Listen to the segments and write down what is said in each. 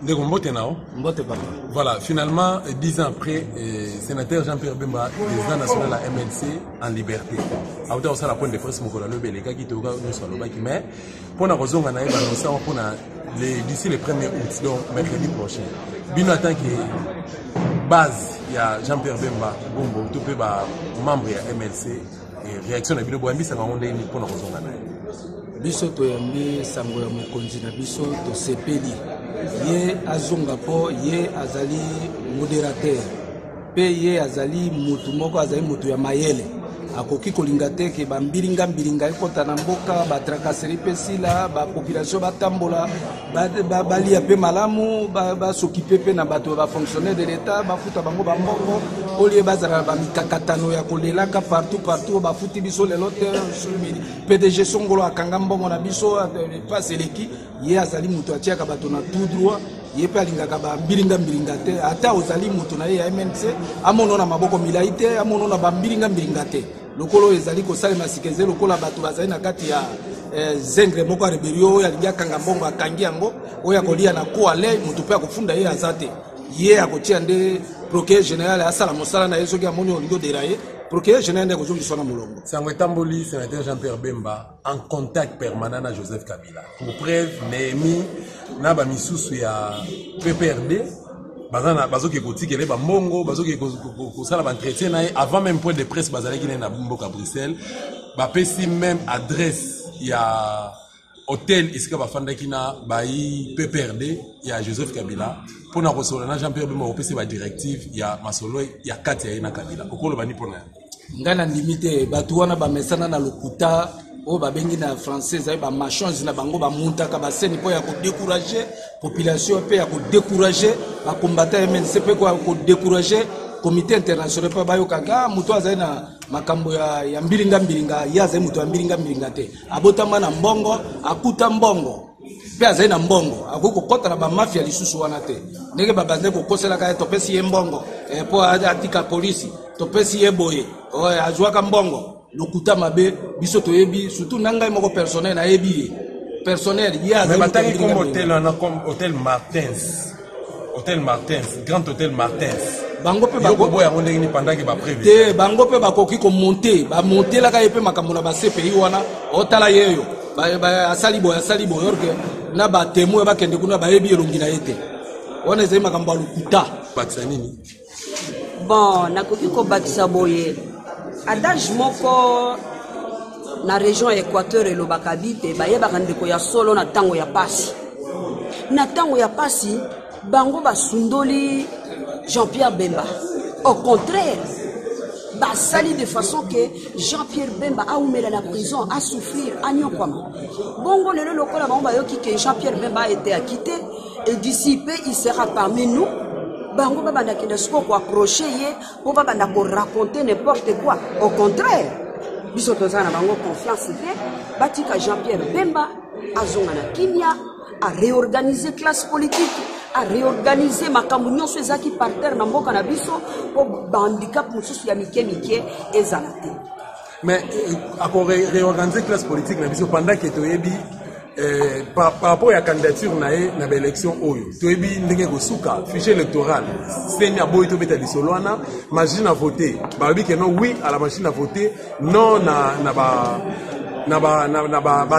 Voilà, finalement, 10 ans après, sénateur Jean-Pierre Bemba, président national de la MLC, en liberté. Après, on a la pointe de presse, les gars qui mais pour la raison, on a d'ici le 1er août, donc mercredi prochain. Bien en tant que base, il y a Jean-Pierre Bemba, Bombo, tout le membre de MLC, et réaction de Binoboambi, ça va rendre pour la raison. Biso to yambi sango ya mokonzi na biso to sepeli ye azonga po ye azali modérateur pe ye azali mutu moko azali mutu ya mayele akoki kolinga te ke bambiringa mbiringa ekota na mboka batrakaseri pe sila ba population batambola balia pe malamu s'occuper pe na bato ba fonctionnaire de l'état bafuta bango bambongo olie bazala ba mikakatano ya kolelaka partout bafuti biso lelo te PDG Songolo akanga mbongo na biso passe leki ye azali mutu atiaka bato na tout droit ye pe alingaka bambiringa mbiringa te ata ozali mutu na ye ya MNC amono na maboko milai te amono na bambiringa mbiringa te lokolo ezali kosalema sikeze lokola bato bazali na kati ya zengre moko rebelio oyo alingi akanga mbongo akangi yango oyo akolia na ko ale mutu pe akofunda ye aza te ye akotia nde procureur général asala mosala na ye soki amoni olingi oderaye procureur général nde akozongisa na molongo sango etamboli sénateur Jean-Pierre Bemba en contact permanent na Joseph Kabila pour preuve Néhémie na bamisusu ya PPRD bazoki kotikele bambongo bazoki kosala baentretien na ye avant même point de presse bazalaki na mboka Bruxelles bapesi même adresse ya hôtel esika bafandaki na bayi PPRD ya Joseph Kabila pour na kosola na Jean-Pierre Bemba opesi ba directive ya masolo ya kati ya na Kabila okolo bani pona ngana limite batu wana bamesana na lokuta o babengi na français ba machons na bango ba muntaka ba seni po ya ko décourager population pe ya ko décourager ba combattant MNC pe ko décourager comité international pa bayo kaka muto azali na makambo ya mbiringa ya azali muto ya mbiringa te abotama na mbongo akuta mbongo pe azali na mbongo akoko kota na ba mafia lisusu wana te ndenge babande ko kosela ka to pesi ye mbongo po atika police to pesi ye boye o azwaka mbongo lokuta mabe biso toyebi surtout nanga moko personnel na yebi personnel ya mais batangi comme hôtel on a comme hôtel Martins grand hôtel Martins bango pe bako boya ndenge ni pendant que ba prévu te bango pe bakoki ko monter ba monter la ka yepe makambo na ba CPI wana otala yeyo ba asali boya orke na ba témoin ba kende kuna ba yebi elongi na yete wana ezai makambo lokuta bakisa nini bon nakoki ko bakisa boye adage moko na région Équateur et Lobakabi pe ba yeba kandeko ya solo na tango ya pasi bango basundoli Jean-Pierre Bemba au contraire basali de façon que Jean-Pierre Bemba a oumela la prison à souffrir à Nyokwama bongo lelo lokola bango bayoki que Jean-Pierre Bemba a été acquitté et dissipé il sera parmi nous bango babanda kende soko ko accrocher ye po babanda ko raconter n'importe quoi au contraire biso tozana bango confiance te batika Jean-Pierre Bemba azonga na kimia a réorganiser classe politique a réorganiser makambo nyonso ezaki par terre na mboka na biso po handicap mususu ya mike ezala te mais a réorganiser classe politique na biso pendant que toyebi par rapport à la candidature na l'élection oyo toyebi ndenge kosuka fichier électoral seni aboyi to beta lisolwana machine à voter babi que non oui à la machine à voter non na ba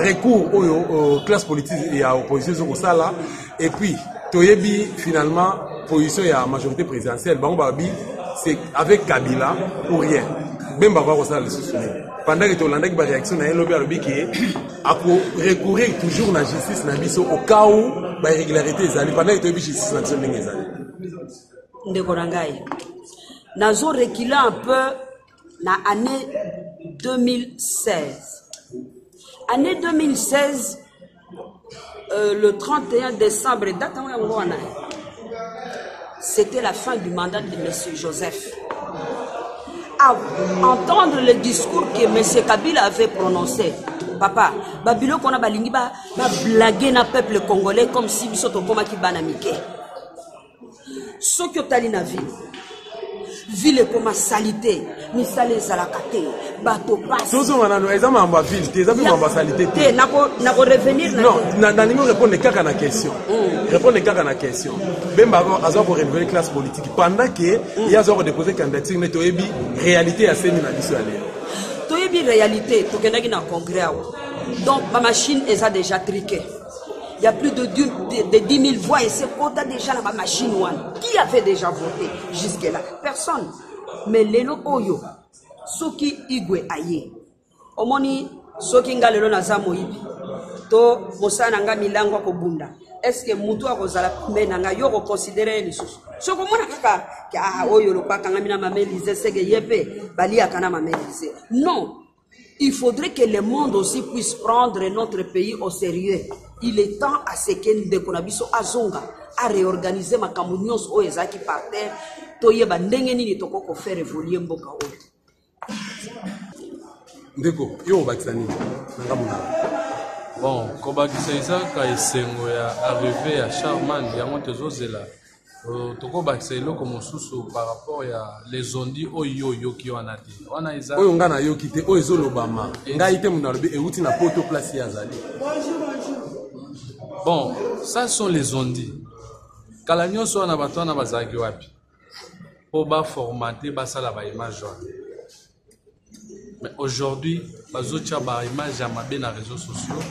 recours oyo classe politique et à opposition ko sala et puis toyebi finalement position ya majorité présidentielle bango babi c'est avec Kabila ou rien Bemba va ko sala pendant que Tolanda qui va réaction na elobi alobi ki ako recourir toujours na justice na biso au cas où ba irrégularité ezali pendant que toyebi justice na biso ndenge ezali ndeko rangai nazo reculer un peu na année 2016 année 2016 le 31 décembre date c'était la fin du mandat de M. Joseph. À entendre le discours que M. Kabila avait prononcé, papa, babilo kona balingi ba blaguer na peuple congolais comme si biso to koma ki banamike. Ce que tali na vie. ville comme salité misale ezalaka te bato passe tozo manano ezama amba ville te ezama amba salité te nako revenir non na ningo répondre kaka na question répondre kaka na question Bemba azo ko renouveler classe politique pendant que il a zo déposer candidature ne toyebi réalité ya semi na biso ale toyebi réalité tokendaki na congrès donc ma machine est déjà triquée. Il y a plus de 10 000 voix et c'est quota déjà la machine one. Qui avait déjà voté jusque-là? Personne. Mais lelo oyo, soki igwe aye. Omoni soki nga lelo naza moyibi. To mosana nga milango ko bunda. Est-ce que mutu akozala mena nga yo ko considérer lisusu? Soko mona kaka ka oyo lo paka nga mina mamelize sege yepe bali akana mamelize. Non. Il faudrait que le monde aussi puisse prendre notre pays au sérieux. Il est temps à ce que nous déconabiso azonga à réorganiser ma camunions au ezaki par terre. Toyeba ndenge nini toko ko faire évoluer mboka oyo. Ndeko yo bakisani ngamuna. Bon, kobakisa izaka esengo ya arrivé à Charman ya montezozela. Toko bakisa eloko mosusu par rapport ya les ondi oyo yoki wana te. Wana eza oyo ngana yoki te oyo ezolobama. Ngai te munalobi euti na poto place ya zali. Bon, ça sont les ondis. Kalanyo so na bato na bazaki wapi. Po ba formater basala ba image. Mais aujourd'hui, bazotia ba image ya mabe na réseaux sociaux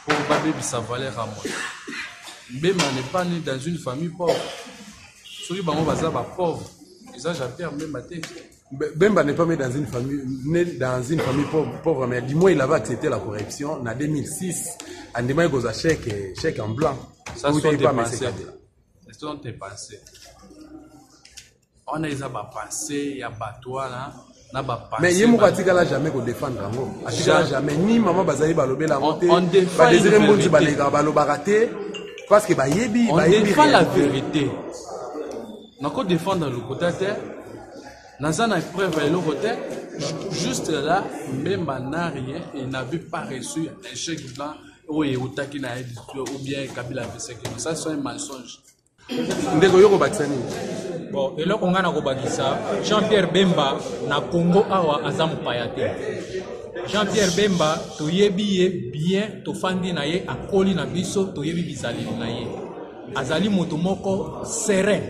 pour ba bebisa valeur à moi. Bemba n'est pas né dans une famille pauvre. Soki bango baza ba pauvre, ils ont Jean-Pierre Bemba te. Bemba n'est pas né dans une famille pauvre, mais du moins il avait accepté la corruption en 2006. En demandant il y a chèque en blanc. Ça sont tes pensées. Ce sont tes pensées. On a des pensées, il y a batois là. Mais il y a des gens qui ne jamais défendre. Jamais. Ni maman Bazaï Balobé la montée. On défend la vérité. Parce que on défend la vérité. On peut défendre le côté terre. Dans un preuve et le côté, juste là, même n'a rien, il n'avait pas reçu un chèque blanc ou bien Kabila avait séqué. Ça, c'est un mensonge. Bon, et là, on a Jean-Pierre Bemba na Congo awa azam payate. Jean-Pierre Bemba, to yebi bien, to fandi na ye, akoli na biso, to yebi bizali na ye. Azali motomoko serein.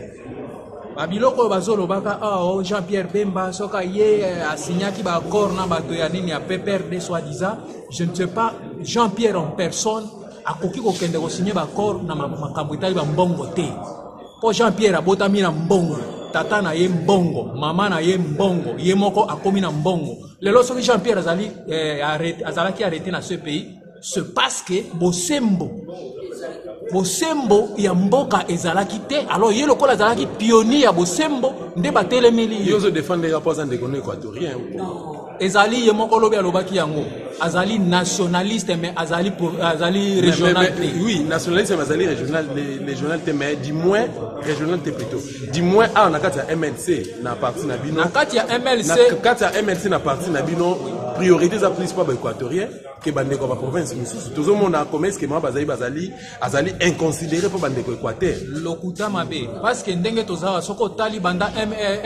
Babiloko bazolo baka Jean-Pierre Bemba soka ye asignaki ba accord na bato ya nini ya PPRD soi-disant, je ne sais pas Jean-Pierre en personne akoki ko kende ko signer ba accord na makambo itali ba mbongo te. Po Jean-Pierre abotami na mbongo, tata na ye mbongo, mama na ye mbongo, ye moko akomi na mbongo. Lelo soki Jean-Pierre azalaki arrêté na ce pays, se passe que Bosembo ya mboka ezalaki te, alors ye lokola azalaki pionnier ya Bosembo nde batelemeli yo zo défendre rapport en déconné équatorien. Ezali ye moko lobi alobaki yango azali nationaliste mais azali régional. Oui, nationaliste mais azali régional mais du moins régional plutôt. Du moins on a kati ya MLC na parti na bino. Na kati ya MLC na parti na bino priorité za plus pas équatorien que bande ko ba province mususu. Tout le monde a commerce que azali inconsidéré pour bande ko équateur. Lokuta mabe parce que ndenge tozawa soko tali banda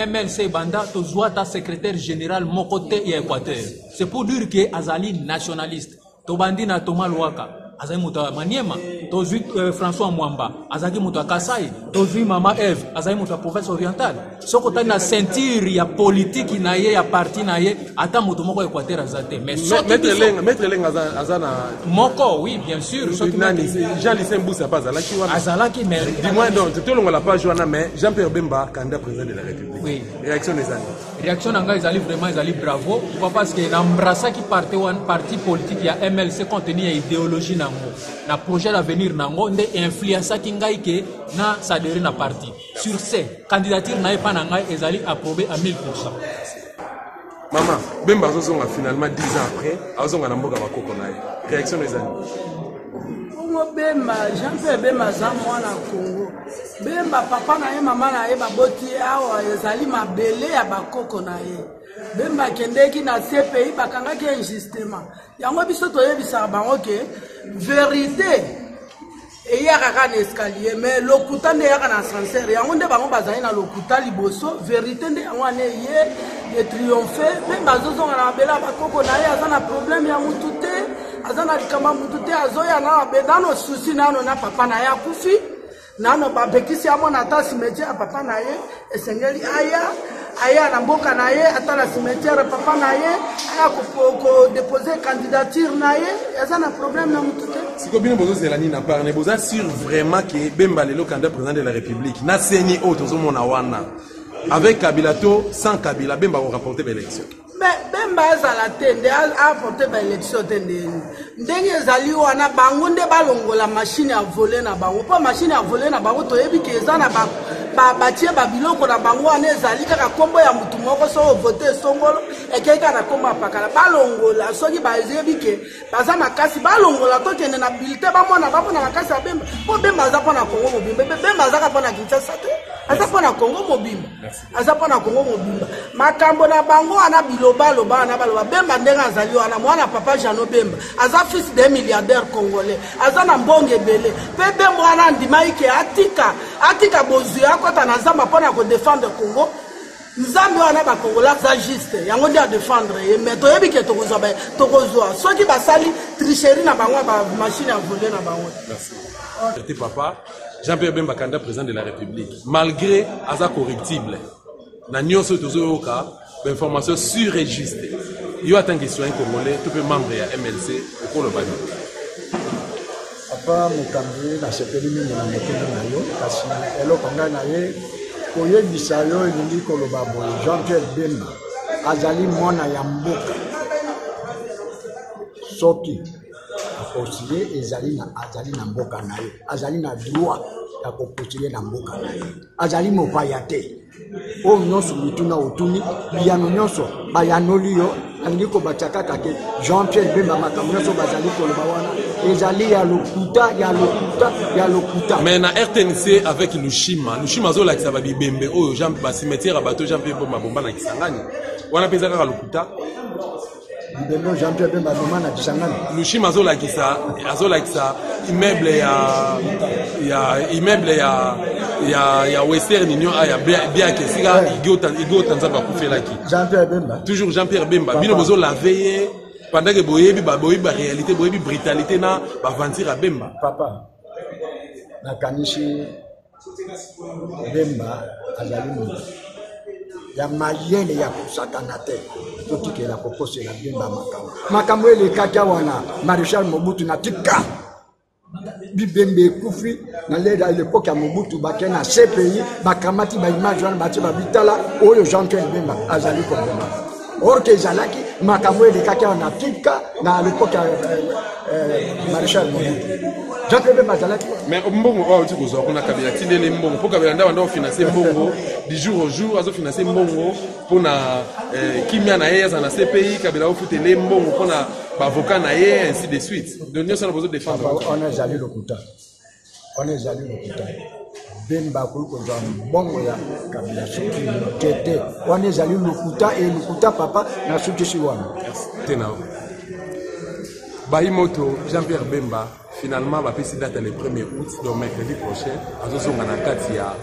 MLC banda tozwa ta secrétaire général mokote ya Équateur. C'est pour dire que azali nationaliste. Tobandi na Thomas Luaka, azali muto Maniema, tozui François Mwamba, azali muto Kasai, tozui Mama Eve, azali muto province orientale. Soko tali na ceinture ya politique na ye ya parti na ye, ata muto moko Équateur azate. Mais Maître Leng azana moko oui bien sûr. Jean-Lucien Mboussa pas azalaki mais du moins donc tout le monde l'a pas joué mais Jean-Pierre Bemba candidat président de la République. Oui. Réaction des années. Réaction nanga ezali vraiment ezali bravo parce que n'embrassa qui parti politique ya MLC contenu ya idéologie nango na projet d'avenir nango nde influence ki ngai ke na s'adhérer na parti sur ces candidature na pas nanga ezali approuvé à 1000%. Maman Bemba zozonga finalement 10 ans après azonga na mboka bakoko naye. Réaction des années. Bemba Jean-Pierre Bemba za mwana Congo. Bemba papa na ye mama na ye baboti awa ezali mabele ya bakoko na ye. Bemba kendeki na CPI bakangaki injustement. Yango biso toyebisa bango ke vérité et yaka ka na escalier mais lokuta nde yaka na ascenseur yango nde bango bazali na lokuta liboso vérité nde yango ane ye triomphe mpe bazozonga na mabele bakoko na ye aza na problème ya mutu te aza na likamba mutu te azoya nano susi nano na papa na ye akufi nano babekisi amo na ata cimetière ya papa na ye esengeli aya na mboka na ye ata na cimetière papa na ye aya kodepose candidature na ye aza na problème na mutu te. Siko bino bozozela nini na part ne boza sûr vraiment que Bemba lelo candidat président de la République na seni o tozomona wana avec Kabila to sans Kabila Bemba va remporter l'élection. Mais Bemba ezala te nde apporter l'élection te ndenge ezali wana bango nde balongola machine à voler na bango po machine à voler na bango toyebi ke eza na batie babiloko na bango wana ezali kaka kombo ya mutu moko so vote songolo ekei kaka na kombo apakala balongola soki bayebi ke baza makasi balongola tokende na bulletin bamona makasi ya Bemba po Bemba aza mpona Kongo mobimba Bemba azaka mpona Kinshasa te aza mpona Kongo mobimba aza mpona Kongo mobimba makambo na bango wana bilobaloba wana baloba Bemba ndenge azali wana mwana papa Jano Bemba aza fils de milliardaire congolais aza na mbongo ebele mpe Bemba wana ndimai ke atika bozwi akota na zamba mpona kodefendre Congo nzambe wana bakongola za juste yango nde adefendre ye mais toyebi ke tokozwa soki basali tricherie na bango bamachine ya vole na bango. Merci. Papa Jean-Pierre Bemba candidat président de la République malgré aza correctible na nyonso tozoyoka information sûre et juste yo en tant que citoyen congolais tout peut membre ya MLC okoloba nini. Papa mokambi na sepeli mingi na mokili na yo kasi eloko ngai na ye koyebisa yo elingi koloba boye Jean-Pierre Bemba azali mwana ya mboka soki apostile azali na mboka na ye azali na droit ya kopostile na mboka na ye azali mopaya te oyo nyonso mituna otuni biyano nyonso bayanoli yo alingi kobatya kaka ke Jean-Pierre Bemba makambo nyonso bazali koloba wana ezali ya lokuta mais na RTNC avec Lushima azolakisa babibembe oyo bacimetière ya bato Jean-Pierre Bemba bomba na Kisangani wana mpenza kaka lokuta bibembe Jean-Pierre Bemba bomba na Kisangani Lushima azolakisa immeuble ya Western Union aya bien que sika igota nzamba akufelaki Jean-Pierre Bemba toujours Jean-Pierre Bemba bino bozo la veille pendant que boyebi réalité boyebi brutalité na bavantir à Bemba papa na kanishi Bemba azali mo ya mayele ya kusakana te tokike la kokose la Bemba makambo ele kaka wana Maréchal Mobutu na tika bibembe kufi na l'époque ya Mobutu bakena CPI bakamati ba image wana batie babitala oyo Jean-Pierre Bemba azali kongoma or que zalaki makambo ele kaka na tika na l'époque ya Maréchal Mobutu Jean-Pierre Bemba zalaki mais mbongo oyo tikozo kuna Kabila tindele mbongo po Kabila ndawa financer mbongo du jour au jour azo financer mbongo pona kimia na yeza na CPI Kabila ofutele mbongo pona avocat na ye ainsi de suite donc nous sommes besoin de défendre on est allé lokuta Bemba ko mbongo ya Kabila soki tete on est allé lokuta et lokuta papa na soki si wana tena Baïmoto Jean-Pierre Bemba finalement va passer date le 1er août donc mercredi prochain azozonga na kati ya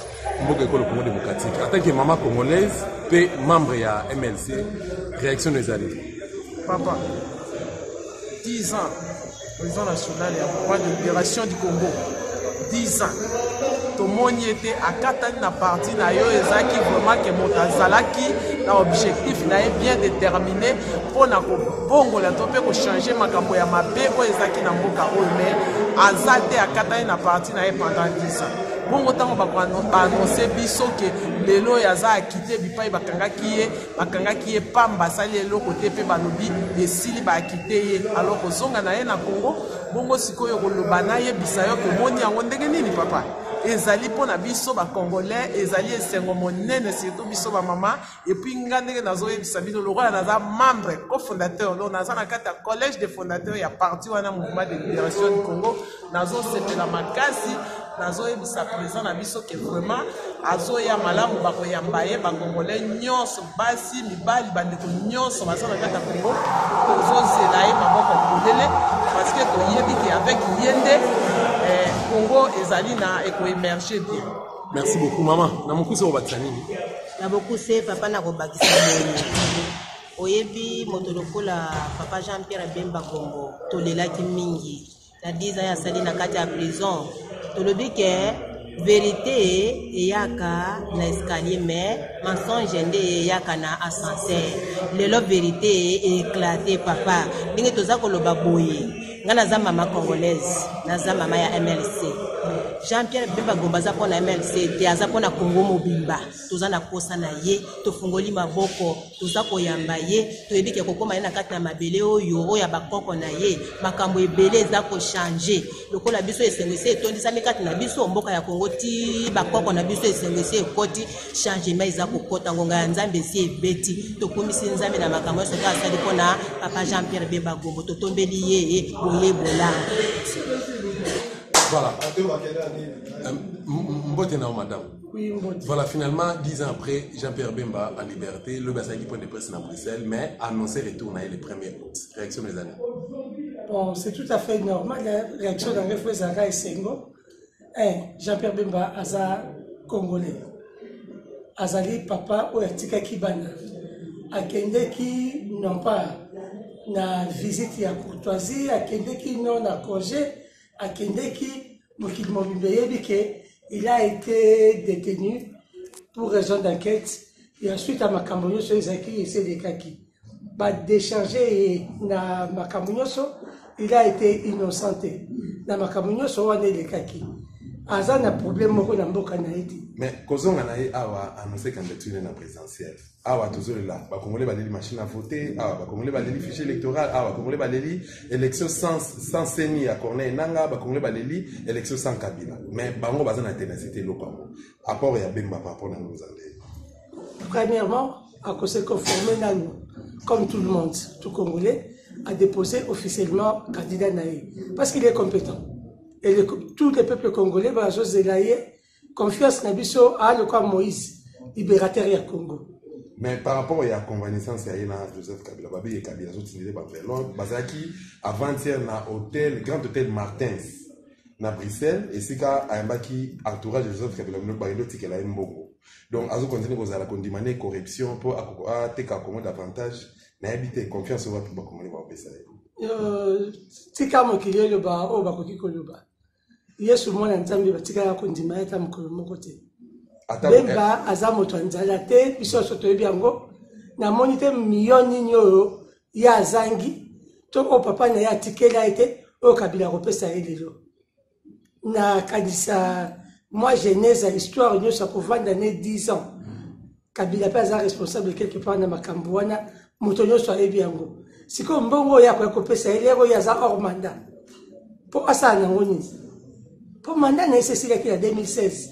mboka ekolo Congo démocratique en tant que maman congolaise pe membre ya MLC réaction des alliés papa 10 ans président national et à de libération du Congo 10 ans tomoni était à katani na parti na yo ezaki vraiment que motazalaki na objectif na bien déterminé pour na ko bongola to pe ko changer makambo ya mabe o ezaki na mboka oyo mais azate à katani na parti na pendant 10 ans bongo tango ba annoncer biso que lelo yaza akité bipai bakangaki ye pamba sali lelo côté pe balobi esili ba akité ye alors ko zonga na ye na Congo bongo sikoyo ko loba na ye bisayo ko moni yango ndenge nini papa ezali pona biso ba congolais ezali esengo monene surtout biso ba mama et puis ngandenge nazo yebisa bino lokola naza membre cofondateur donc naza na kata collège des fondateurs ya parti wana mouvement de libération du Congo nazo sepela makasi nazo yebisa président na biso que vraiment azo ya malamu ba koyamba ye ba congolais nyonso basi mibali bandeko nyonso baza na kata Congo tozo zela ye maboko kulele parce que toyebi que avec yende Congo ezali na émerger bien. Merci beaucoup maman. Na mokuse obatsani. Na bokuse papa na kobakisa moyo. Oyebi motolokola papa Jean-Pierre Bemba Gombo tolelaki mingi. Na 10 ans ya sali na kati ya prison. Tolobi ke vérité eyaka na escalier mais mensonge nde eyaka na ascenseur. Lelo vérité éclaté papa. Ndenge toza koloba boye. Ngana za mama congolaise, naza mama ya MLC. Jean-Pierre Bemba Gomba za pona MLC, te aza pona Congo mobimba. Toza na kosa na ye, tofungoli maboko, toza koyamba ye, toyebike kokoma ye na kati na mabele oyo oya bakoko na ye, makambo ebele eza ko changer. Lokola biso esengese etondisami kati na biso mboka ya Congo ti bakoko na biso esengese ekoti changement eza kokota ngonga ya Nzambe si ebeti. Tokumisi Nzambe na makambo so ka sali pona papa Jean-Pierre Bemba Gombo totombeli ye Voilà. Madame. Oui, voilà, finalement, 10 ans après, Jean-Pierre Bemba en liberté, le Bassaki point de presse à Bruxelles, mais annoncé retour les premiers août. Réaction des années. Bon, c'est tout à fait normal. La réaction d'un reflet Zara et Sengo. Jean-Pierre Bemba, Aza Congolais. Azali papa ou Ertika Kibana. Akende qui n'ont pas na visite ya courtoisie, akende qui non na congé, akende qui il a été détenu pour raison d'enquête et ensuite à Makamboyo sur Zaki et Sédekaki. Bah déchargé na Makamboyo, il a été innocenté. Na Makamboyo so wane lekaki. Aza na problème moko na mboka na iti. Mais kozonga na ye awa annoncé candidature na présidentielle. Awa toujours là, ba congolais baleli machine à voter, awa ba congolais baleli fichier électoral, awa ba congolais baleli élection sans Seni à Corneille Nanga, ba congolais baleli élection sans Kabila. Mais bango baza na ténacité lopango. Apport ya Bemba par rapport à nous andé. Premièrement, à cause de conformer Nano, comme tout le monde, tout Congolais, a déposé officiellement candidat Naï. Parce qu'il est compétent. Et tous les peuples congolais, confiance Nabiso à le camp Moïse, libérateur du Congo. Mais par rapport à la convalescence, il y a Joseph Kabila, Babi et Kabila, Bazaki, avant-hier, na hôtel, grand hôtel Martins, na Bruxelles, et c'est qu'à Mbaki, entourage de Joseph Kabila, nous avons dit qu'il a un bon. Donc, à ce continue, vous allez condamner corruption pour accommoder davantage, n'habiter confiance au peuple congolais, va baisser. Tika mokili le ba o ba kokiko le ba. Yesu mwana nzambe batika ya kondima eta mukolo moko te. Bemba aza moto nzala te biso soto ebiango na monite milioni nyo ya zangi to o papa na ya tikela ete o Kabila kopesa elelo. Na kadisa moi genèse histoire nyo sa kovanda ne 10 ans. Kabila pas responsable quelque part na makambo wana moto nyo so ebiango. Si comme bongo ya kwa kopesa elero ya za hors mandat. Pour asa na ngoni. Pour mandat nécessaire qui en 2016.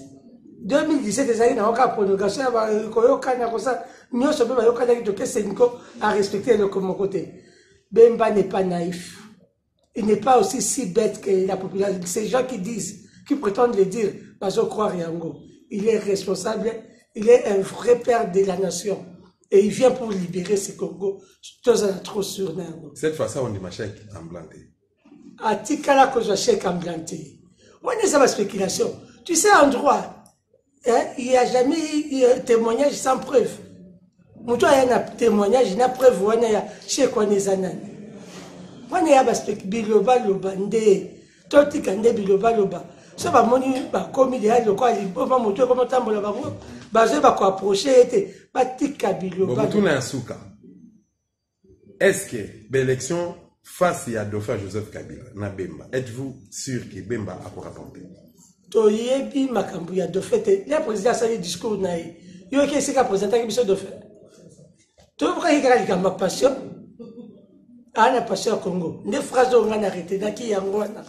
2017 ezali na oka prolongation ba koyoka na kosa nyoso be ba yoka na to keseniko à respecter le comme côté. Bemba n'est pas naïf. Il n'est pas aussi si bête que la population. Ces gens qui disent, qui prétendent le dire, bazo croire yango. Il est responsable, il est un vrai père de la nation. Et il vient pour libérer ce Congo. Tous en trop sûr. Cette fois-ci, on dit ma chèque en blanté. A Tikala, que je chèque en blanté. On est dans la spéculation. Tu sais, en droit, il n'y a jamais eu témoignage sans preuve. Moi, il y a un témoignage, il y a preuve, il y a chèque, on est anan. On est à la spéculation, biloba. Ça va moni ba komi de hali kwa liboba moto comme tambola ba ngo baze ba ko approcher ete batika biloba Botuna Yasuka. Est-ce que l'élection face à Dauphin Joseph Kabila na Bemba, êtes-vous sûr que Bemba a pour rapporter? To yebi makambu ya Dauphin te le président sali discours na ye yo ke sika président ki biso Dauphin to ka hikala ka ma passion ana passion Congo ne phrase on a arrêté daki yango na.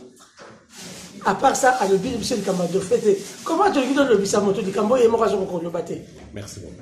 À part ça, à le but de Dauphin, comment tu dis que le but, ça moto du Cambo et moi, je me Merci beaucoup.